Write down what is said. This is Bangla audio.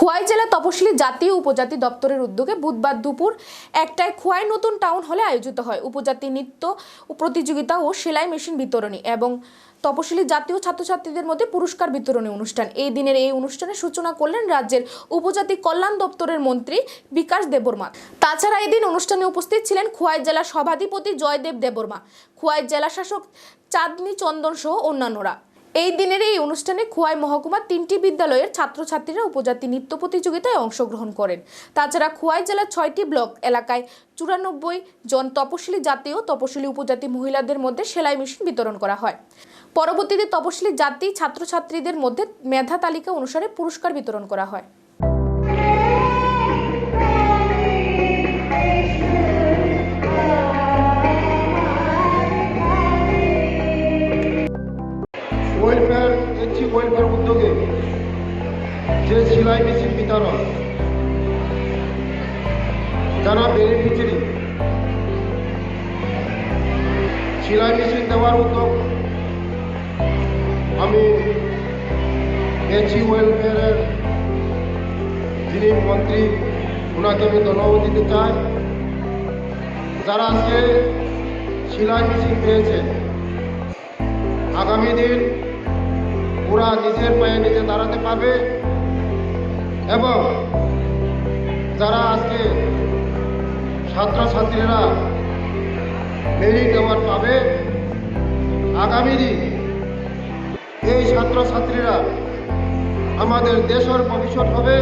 খোয়াই জেলা তপশিলি জাতি ও উপজাতি দপ্তরের উদ্যোগে বুধবার দুপুর 1টায় খোয়াই নতুন টাউন হলে আয়োজিত হয় উপজাতি নৃত্য প্রতিযোগিতা ও সেলাই মেশিন বিতরণী এবং তপশিলি জাতীয় ছাত্রছাত্রীদের মধ্যে পুরস্কার বিতরণী অনুষ্ঠান। এই দিনের এই অনুষ্ঠানের সূচনা করলেন রাজ্যের উপজাতি কল্যাণ দপ্তরের মন্ত্রী বিকাশ দেববর্মা। তাছাড়া এদিন অনুষ্ঠানে উপস্থিত ছিলেন খোয়াই জেলা সভাধিপতি জয়দেব দেববর্মা, খোয়াই জেলা শাসক চাঁদনী চন্দন সহ অন্যান্যরা। এই দিনের এই অনুষ্ঠানে খোয়াই মহকুমার 3টি বিদ্যালয়ের ছাত্রছাত্রীরা উপজাতি নৃত্য প্রতিযোগিতায় অংশগ্রহণ করেন। তাছাড়া খোয়াই জেলার 6টি ব্লক এলাকায় 94 জন তপশিলি জাতি ও তপশিলি উপজাতি মহিলাদের মধ্যে সেলাই মেশিন বিতরণ করা হয়। পরবর্তীতে তপশিলি জাতি ছাত্রছাত্রীদের মধ্যে মেধা তালিকা অনুসারে পুরস্কার বিতরণ করা হয়। ওয়েলফেয়ার উদ্যোগে যে সেলাই মেশিন বিতরণ যারা বেনিফিশিয়ারি সেলাই মেশিন দেওয়ার উদ্যোগ আমি ওয়েলফেয়ারের যিনি মন্ত্রী ওনাকে আমি ধন্যবাদ দিতে চাই। যারা আজকে সেলাই মেশিন পেয়েছে আগামী দিন ওরা নিজের পায়ে নিজে দাঁড়াতে পারবে এবং যারা আজকে ছাত্রছাত্রীরা মেরিট অ্যাওয়ার্ড পাবে আগামী দিন এই ছাত্রছাত্রীরা আমাদের দেশের ভবিষ্যৎ হবে।